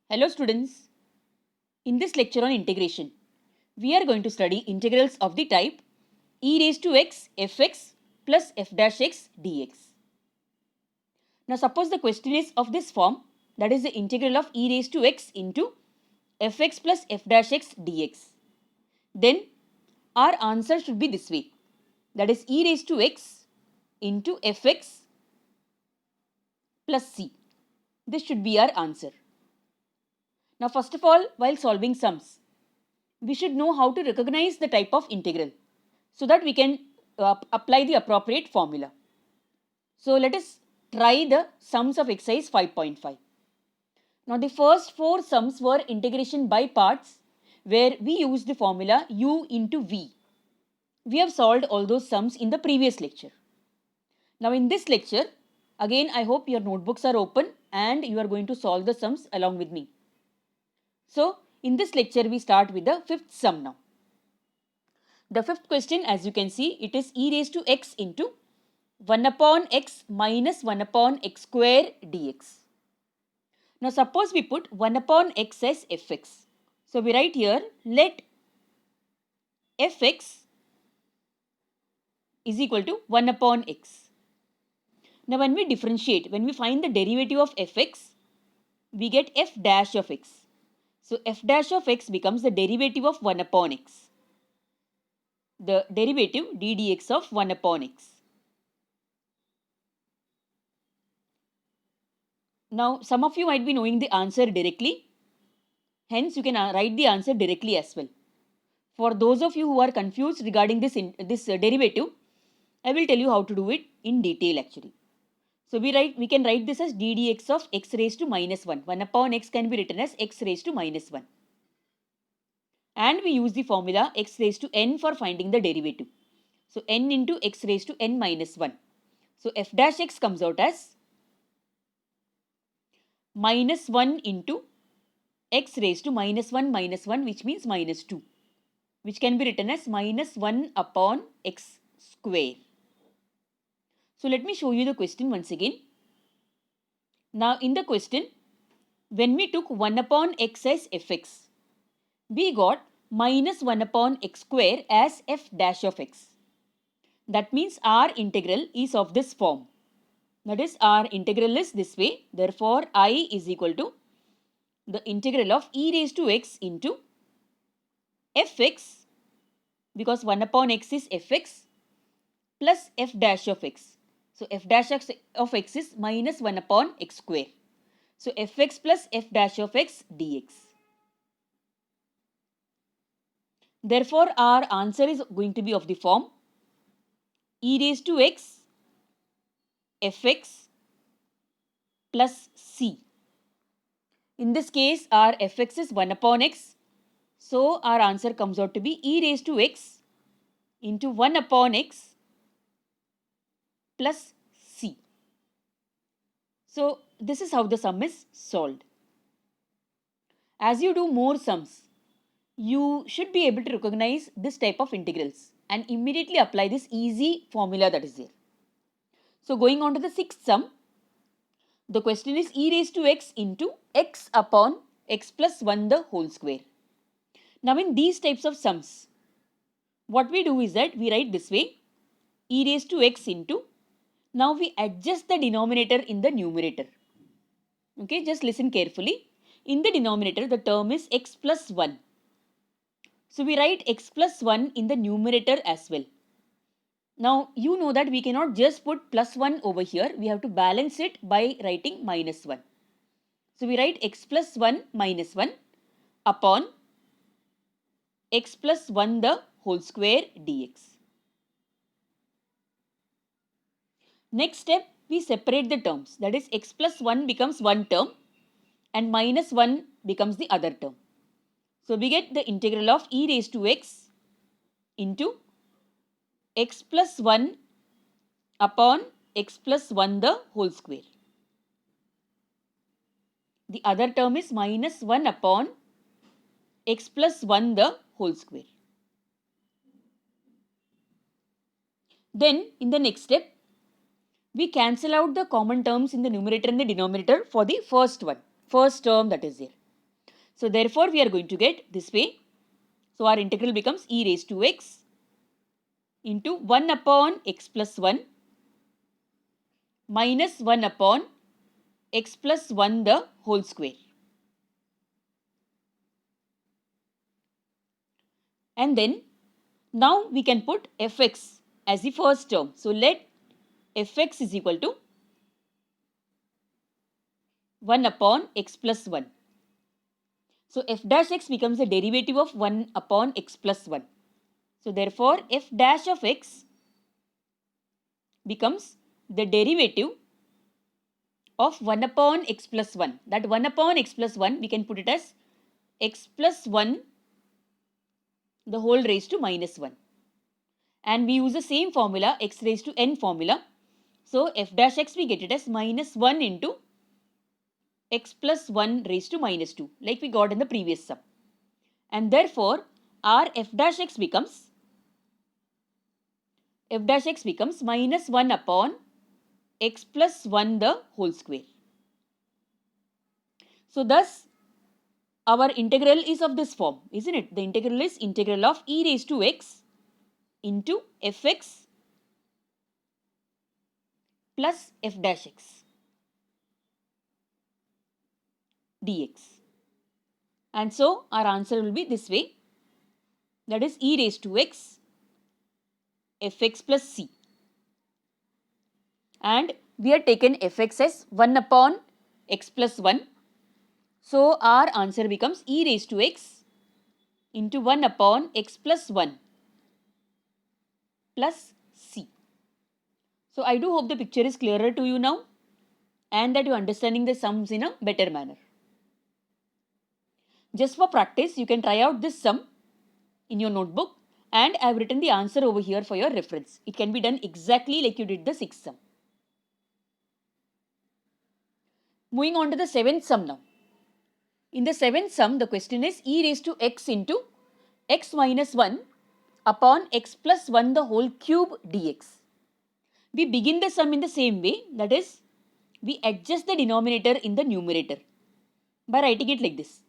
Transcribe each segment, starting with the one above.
Hello students, in this lecture on integration, we are going to study integrals of the type e raised to x fx plus f dash x dx. Now suppose the question is of this form, that is the integral of e raised to x into fx plus f dash x dx. Then our answer should be this way, that is e raised to x into fx plus c. This should be our answer. Now first of all, while solving sums, we should know how to recognize the type of integral so that we can apply the appropriate formula. So let us try the sums of exercise 5.5. Now the first four sums were integration by parts where we used the formula u into v. We have solved all those sums in the previous lecture. Now in this lecture, again I hope your notebooks are open and you are going to solve the sums along with me. So in this lecture we start with the fifth sum now. The fifth question, as you can see, it is e raised to x into 1 upon x minus 1 upon x square dx. Now suppose we put 1 upon x as fx. So we write here, let fx is equal to 1 upon x. Now when we differentiate, when we find the derivative of fx, we get f dash of x. So f dash of x becomes the derivative of 1 upon x. The derivative d dx of 1 upon x. Now, some of you might be knowing the answer directly. Hence, you can write the answer directly as well. For those of you who are confused regarding this derivative, I will tell you how to do it in detail actually. So, we can write this as d dx of x raised to minus 1. 1 upon x can be written as x raised to minus 1. And we use the formula x raised to n for finding the derivative. So, n into x raised to n minus 1. So, f dash x comes out as minus 1 into x raised to minus 1 which means minus 2, which can be written as minus 1 upon x square. So let me show you the question once again. Now in the question, when we took 1 upon x as fx, we got minus 1 upon x square as f dash of x. That means our integral is of this form. That is, our integral is this way. Therefore, I is equal to the integral of e raised to x into fx, because 1 upon x is fx, plus f dash of x. So f dash of x is minus 1 upon x square. So fx plus f dash of x dx. Therefore, our answer is going to be of the form e raised to x fx plus c. In this case, our fx is 1 upon x. So our answer comes out to be e raised to x into 1 upon x plus c. So this is how the sum is solved. As you do more sums, you should be able to recognize this type of integrals and immediately apply this easy formula that is there. So going on to the sixth sum, the question is e raised to x into x upon x plus 1 the whole square. Now in these types of sums, what we do is that we write this way, e raised to x into, now we adjust the denominator in the numerator. Okay, just listen carefully. In the denominator, the term is x plus 1. So we write x plus 1 in the numerator as well. Now you know that we cannot just put plus 1 over here. We have to balance it by writing minus 1. So we write x plus 1 minus 1 upon x plus 1 the whole square dx. Next step, we separate the terms. That is, x plus 1 becomes one term and minus 1 becomes the other term. So we get the integral of e raised to x into x plus 1 upon x plus 1 the whole square. The other term is minus 1 upon x plus 1 the whole square. Then in the next step, we cancel out the common terms in the numerator and the denominator for the first term that is there. So therefore we are going to get this way. So our integral becomes e raised to x into 1 upon x plus 1 minus 1 upon x plus 1 the whole square. And then now we can put fx as the first term. So let fx is equal to 1 upon x plus 1. So f dash x becomes the derivative of 1 upon x plus 1. So therefore f dash of x becomes the derivative of 1 upon x plus 1. That 1 upon x plus 1 we can put it as x plus 1 the whole raised to minus 1. And we use the same formula, x raised to n formula. So f dash x we get it as minus 1 into x plus 1 raised to minus 2, like we got in the previous sum. And therefore our f dash x becomes minus 1 upon x plus 1 the whole square. So thus our integral is of this form, isn't it? The integral is integral of e raised to x into fx plus f dash x dx. And so our answer will be this way, that is e raised to x fx plus c. And we have taken fx as 1 upon x plus 1. So our answer becomes e raised to x into 1 upon x plus 1 plus c. So I do hope the picture is clearer to you now and that you are understanding the sums in a better manner. Just for practice, you can try out this sum in your notebook, and I have written the answer over here for your reference. It can be done exactly like you did the 6th sum. Moving on to the 7th sum now. In the 7th sum, the question is e raised to x into x minus 1 upon x plus 1 the whole cube dx. We begin the sum in the same way, that is, we adjust the denominator in the numerator by writing it like this.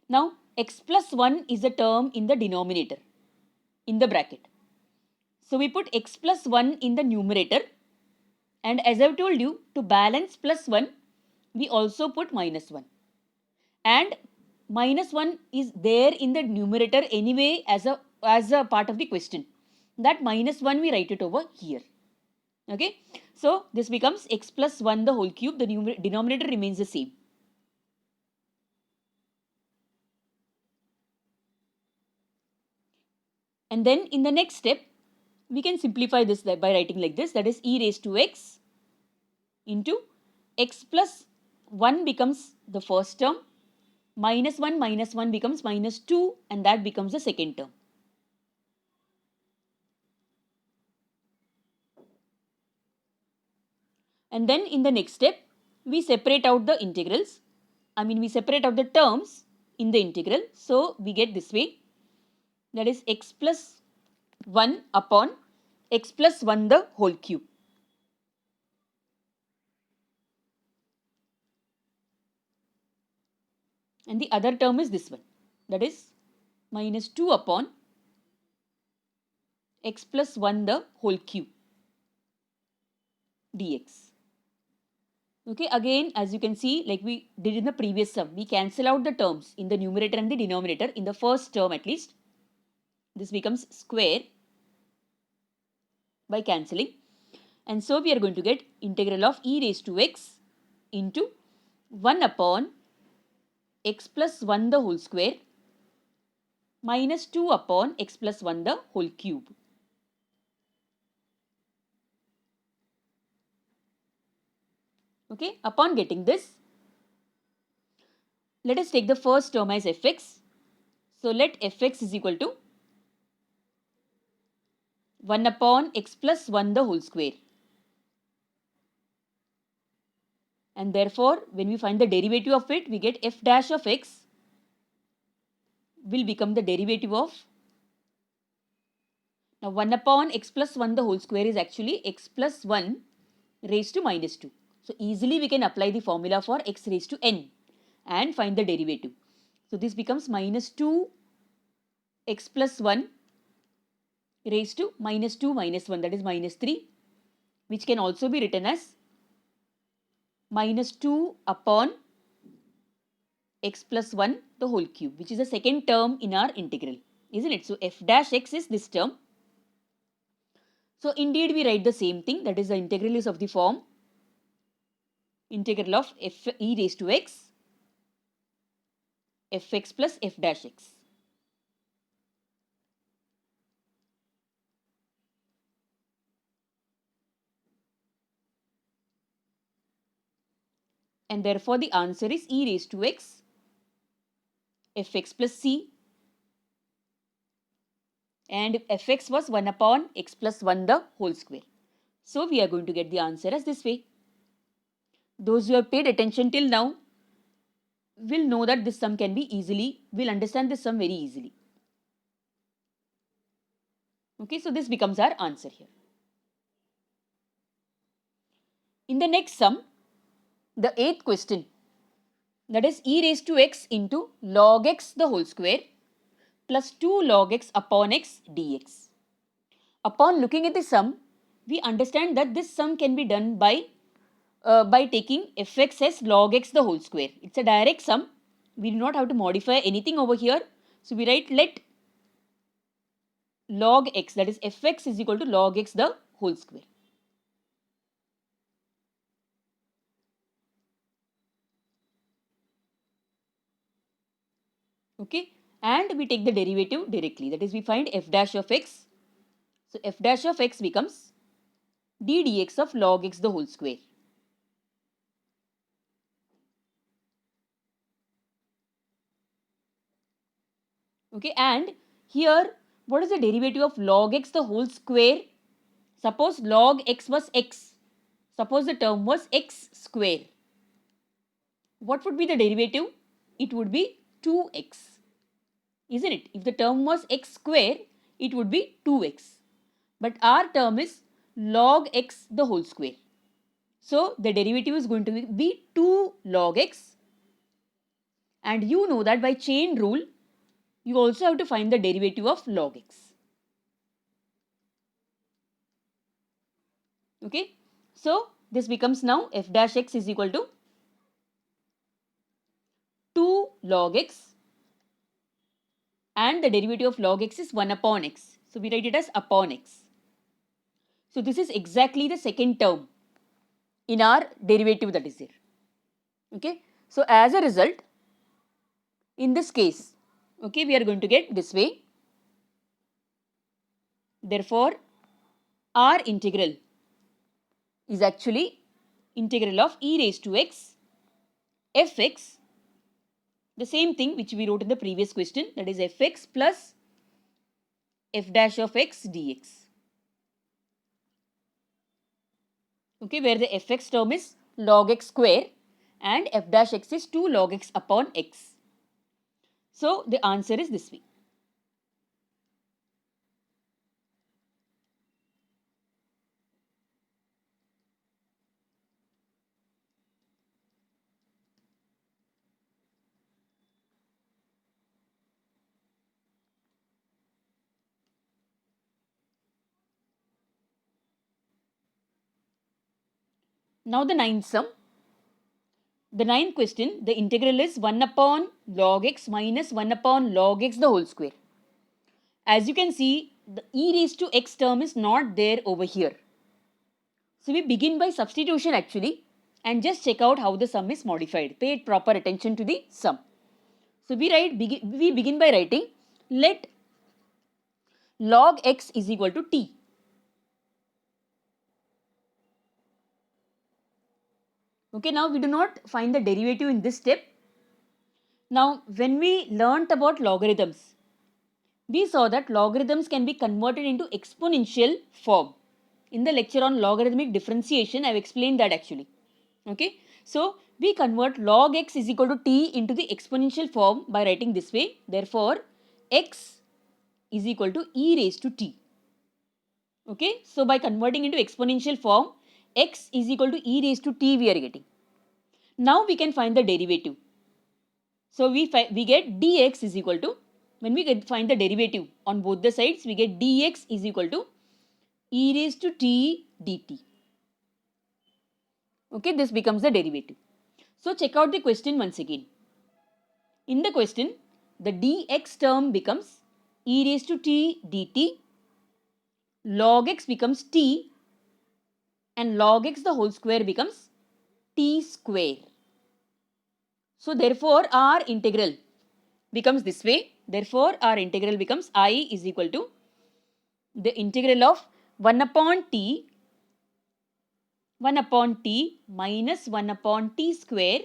Now, x plus 1 is a term in the denominator, in the bracket. So we put x plus 1 in the numerator, and as I've told you, to balance plus 1, we also put minus 1. And minus 1 is there in the numerator anyway as a part of the question. That minus 1 we write it over here. Okay. So this becomes x plus 1 the whole cube. The denominator remains the same. And then in the next step, we can simplify this by writing like this. That is e raised to x into x plus 1 becomes the first term. Minus 1 becomes minus 2, and that becomes the second term. And then in the next step, we separate out the integrals. We separate out the terms in the integral. So we get this way. That is x plus 1 upon x plus 1 the whole cube. And the other term is this one. That is minus 2 upon x plus 1 the whole cube dx. Okay, again, as you can see, like we did in the previous sum, we cancel out the terms in the numerator and the denominator in the first term at least. This becomes square by cancelling. And so we are going to get integral of e raised to x into 1 upon x plus 1 the whole square minus 2 upon x plus 1 the whole cube. Okay, upon getting this, let us take the first term as fx. So let fx is equal to 1 upon x plus 1 the whole square. And therefore, when we find the derivative of it, we get f dash of x will become the derivative of, now 1 upon x plus 1 the whole square is actually x plus 1 raised to minus 2. So easily we can apply the formula for x raised to n and find the derivative. So this becomes minus 2x plus 1 raised to minus 2 minus 1, that is minus 3, which can also be written as minus 2 upon x plus 1 the whole cube, which is the second term in our integral, isn't it? So f dash x is this term. So indeed we write the same thing, that is the integral is of the form integral of f e raised to x fx plus f dash x. And therefore the answer is e raised to x fx plus c, and fx was 1 upon x plus 1 the whole square. So we are going to get the answer as this way. Those who have paid attention till now will know that this sum can be will understand this sum very easily. Okay, so this becomes our answer here. In the next sum, the 8th question, that is e raised to x into log x the whole square plus 2 log x upon x dx. Upon looking at the sum, we understand that this sum can be done by taking fx as log x the whole square. It's a direct sum. We do not have to modify anything over here. So we write let log x, that is fx, is equal to log x the whole square. Okay, and we take the derivative directly, that is we find f dash of x. So f dash of x becomes d dx of log x the whole square. Okay, and here what is the derivative of log x the whole square? Suppose log x was x. Suppose the term was x square. What would be the derivative? It would be 2x. Isn't it? If the term was x square, it would be 2x. But our term is log x the whole square. So the derivative is going to be 2 log x. And you know that by chain rule, you also have to find the derivative of log x. Okay. So this becomes now f dash x is equal to 2 log x, and the derivative of log x is 1 upon x. So we write it as upon x. So this is exactly the second term in our derivative that is there. Okay. So as a result, in this case, okay, we are going to get this way. Therefore, our integral is actually integral of e raised to x fx, the same thing which we wrote in the previous question, that is fx plus f dash of x dx. Okay, where the fx term is log x square and f dash x is 2 log x upon x. So the answer is this way. Now the ninth sum. The ninth question, the integral is 1 upon log x minus 1 upon log x the whole square. As you can see, the e raised to x term is not there over here. So we begin by substitution actually, and just check out how the sum is modified. Pay proper attention to the sum. So we begin by writing let log x is equal to t. Okay, now we do not find the derivative in this step. Now when we learnt about logarithms, we saw that logarithms can be converted into exponential form. In the lecture on logarithmic differentiation, I have explained that actually. Okay, so we convert log x is equal to t into the exponential form by writing this way. Therefore, x is equal to e raised to t. Okay, so by converting into exponential form, x is equal to e raised to t we are getting. Now we can find the derivative. So we get dx is equal to, when we find the derivative on both the sides, we get dx is equal to e raised to t dt. Okay, this becomes the derivative. So check out the question once again. In the question, the dx term becomes e raised to t dt, log x becomes t, and log x the whole square becomes t square. So therefore our integral becomes this way. Therefore our integral becomes I is equal to the integral of 1 upon t minus 1 upon t square,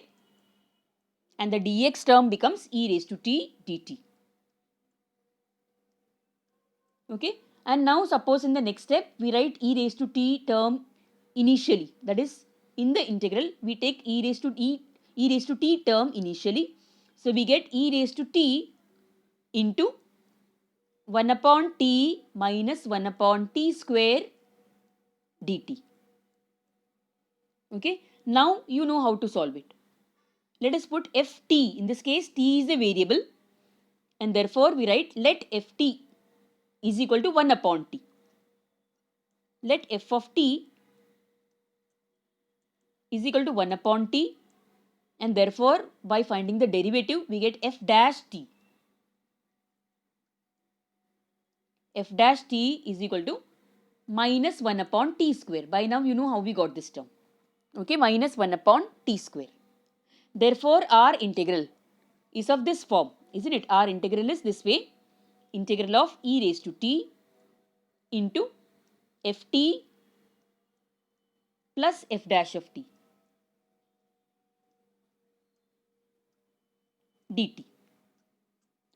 and the dx term becomes e raised to t dt. Okay, and now suppose in the next step we write e raised to t term initially, that is in the integral we take e raised to t term initially. So we get e raised to t into 1 upon t minus 1 upon t square dt. Okay, now you know how to solve it. Let us put ft, in this case t is a variable, and therefore we write let ft is equal to 1 upon t. Let f of t is equal to 1 upon t, and therefore by finding the derivative we get f dash t. F dash t is equal to minus 1 upon t square. By now you know how we got this term. Okay, minus 1 upon t square. Therefore our integral is of this form, isn't it? Our integral is this way. Integral of e raised to t into ft plus f dash of t dt.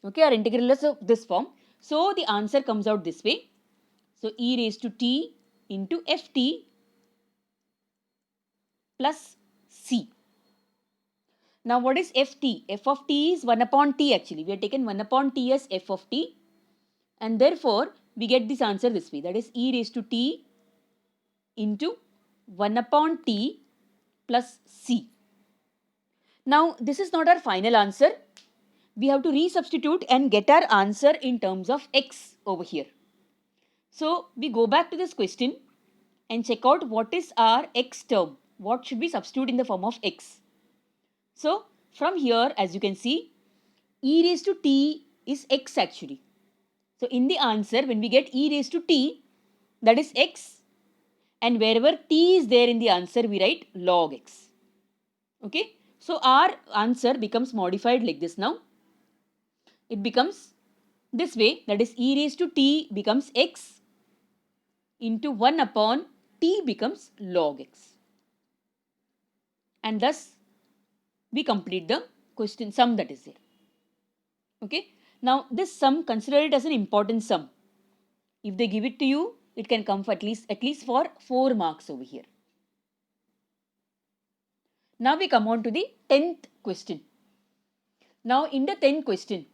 Okay, our integral is of this form. So the answer comes out this way. So e raised to t into ft plus c. Now what is ft? F of t is 1 upon t actually. We have taken 1 upon t as f of t, and therefore we get this answer this way, that is e raised to t into 1 upon t plus c. Now this is not our final answer. We have to resubstitute and get our answer in terms of x over here. So we go back to this question and check out what is our x term. What should we substitute in the form of x? So from here, as you can see, e raised to t is x actually. So in the answer, when we get e raised to t, that is x, and wherever t is there in the answer, we write log x. Okay, so our answer becomes modified like this now. It becomes this way, that is e raised to t becomes x into 1 upon t becomes log x. And thus we complete the question sum that is there. Okay, now this sum, consider it as an important sum. If they give it to you, it can come for at least for 4 marks over here. Now we come on to the 10th question. Now in the 10th question,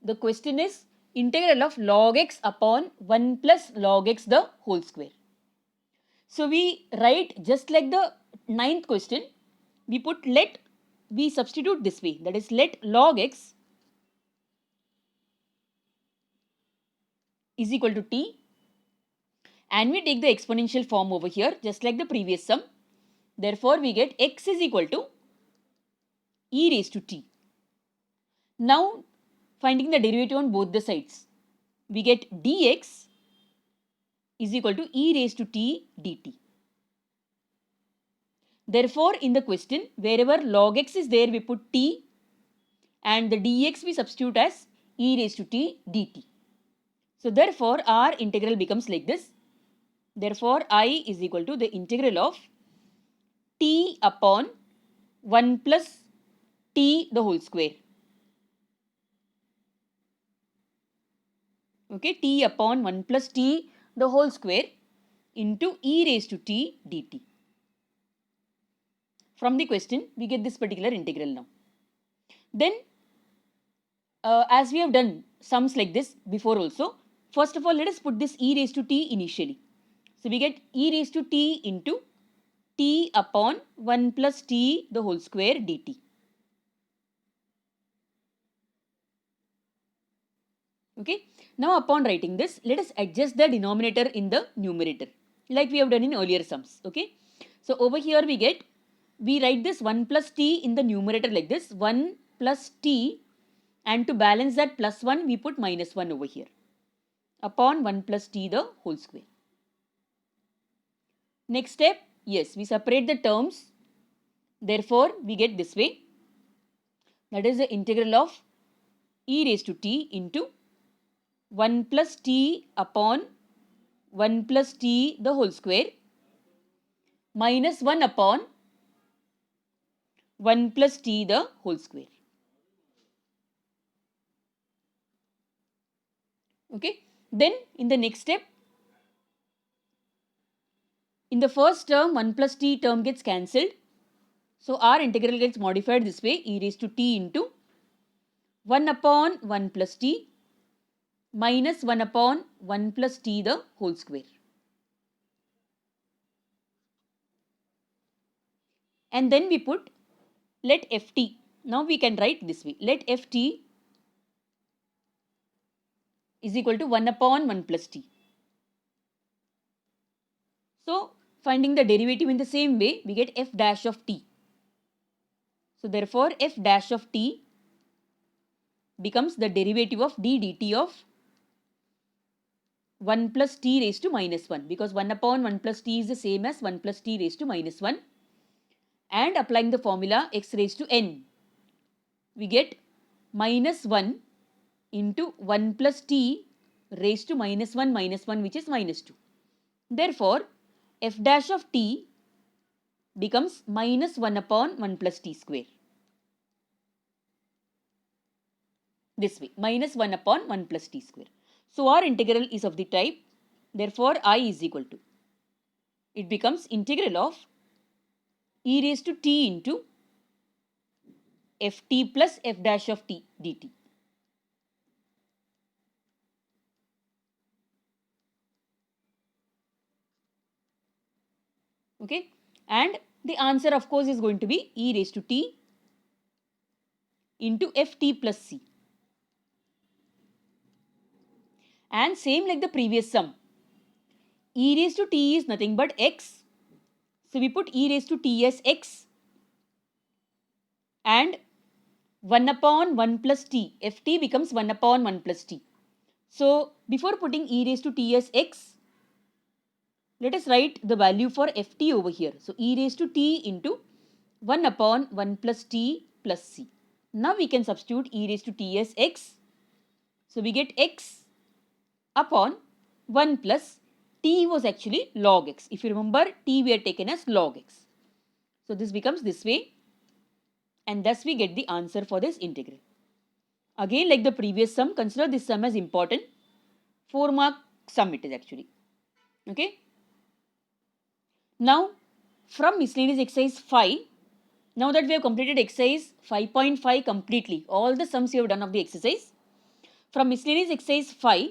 the question is integral of log x upon 1 plus log x the whole square. So we write just like the 9th question, we substitute this way, that is let log x is equal to t, and we take the exponential form over here just like the previous sum. Therefore we get x is equal to e raised to t. Now finding the derivative on both the sides, we get dx is equal to e raised to t dt. Therefore in the question, wherever log x is there, we put t, and the dx we substitute as e raised to t dt. So therefore our integral becomes like this. Therefore I is equal to the integral of t upon 1 plus t the whole square. Okay, t upon 1 plus t the whole square into e raised to t dt. From the question, we get this particular integral now. Then, as we have done sums like this before also, first of all, let us put this e raised to t initially. So we get e raised to t into t upon 1 plus t the whole square dt. Okay. Now upon writing this, let us adjust the denominator in the numerator like we have done in earlier sums. Okay. So over here we write this 1 plus t in the numerator like this, 1 plus t, and to balance that plus 1 we put minus 1 over here upon 1 plus t the whole square. Next step, yes, we separate the terms. Therefore, we get this way. That is the integral of e raised to t into 1 plus t upon 1 plus t the whole square minus 1 upon 1 plus t the whole square. Okay. Then in the next step, in the first term 1 plus t term gets cancelled. So our integral gets modified this way, e raised to t into 1 upon 1 plus t minus 1 upon 1 plus t the whole square. And then we put let ft. Now we can write this way. Let ft is equal to 1 upon 1 plus t. So finding the derivative in the same way, we get f dash of t. So therefore f dash of t becomes the derivative of d dt of 1 plus t raised to minus 1, because 1 upon 1 plus t is the same as 1 plus t raised to minus 1. And applying the formula x raised to n, we get minus 1 into 1 plus t raised to minus 1 which is minus 2. Therefore, f dash of t becomes minus 1 upon 1 plus t square. This way, minus 1 upon 1 plus t square. So our integral is of the type, therefore I is equal to, it becomes integral of e raised to t into ft plus f dash of t dt. Okay, and the answer of course is going to be e raised to t into ft plus c. And same like the previous sum, e raised to t is nothing but x. So we put e raised to t as x and 1 upon 1 plus t, ft becomes 1 upon 1 plus t. So before putting e raised to t as x, let us write the value for ft over here. So e raised to t into 1 upon 1 plus t plus c. Now we can substitute e raised to t as x. So we get x upon 1 plus t was actually log x. If you remember, t we had taken as log x. So this becomes this way, and thus we get the answer for this integral. Again, like the previous sum, consider this sum as important. 4 mark sum it is actually. Okay. Now, from miscellaneous exercise 5, now that we have completed exercise 5.5 completely, all the sums you have done of the exercise, from miscellaneous exercise 5,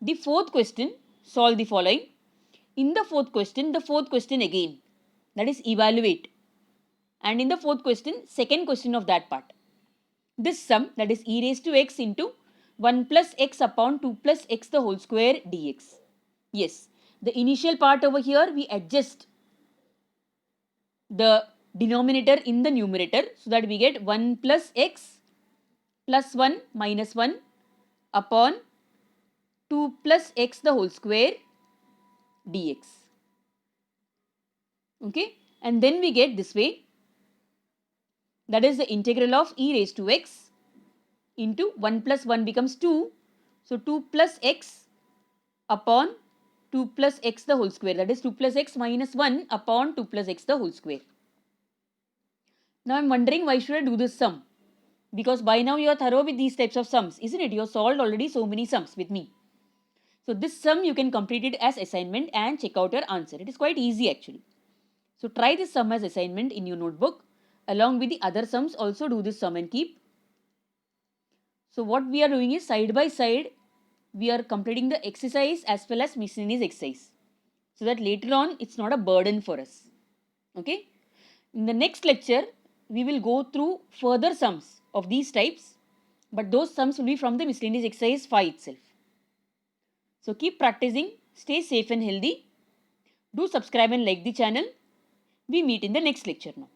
the fourth question, solve the following. In the fourth question again, that is evaluate. And in the fourth question, second question of that part. This sum, that is e raised to x into 1 plus x upon 2 plus x the whole square dx. Yes, the initial part over here we adjust the denominator in the numerator so that we get 1 plus x plus 1 minus 1 upon 2 plus x the whole square dx. Okay, and then we get this way, that is the integral of e raised to x into 1 plus 1 becomes 2. So 2 plus x upon 2 plus x the whole square, that is 2 plus x minus 1 upon 2 plus x the whole square. Now I am wondering why should I do this sum? Because by now you are thorough with these types of sums, isn't it? You have solved already so many sums with me. So this sum you can complete it as assignment and check out your answer. It is quite easy actually. So try this sum as assignment in your notebook. Along with the other sums, also do this sum and keep. So what we are doing is side by side, we are completing the exercise as well as miscellaneous exercise, so that later on it's not a burden for us. Okay. In the next lecture, we will go through further sums of these types but those sums will be from the miscellaneous exercise 5 itself. So keep practicing, stay safe and healthy. Do subscribe and like the channel. We meet in the next lecture now.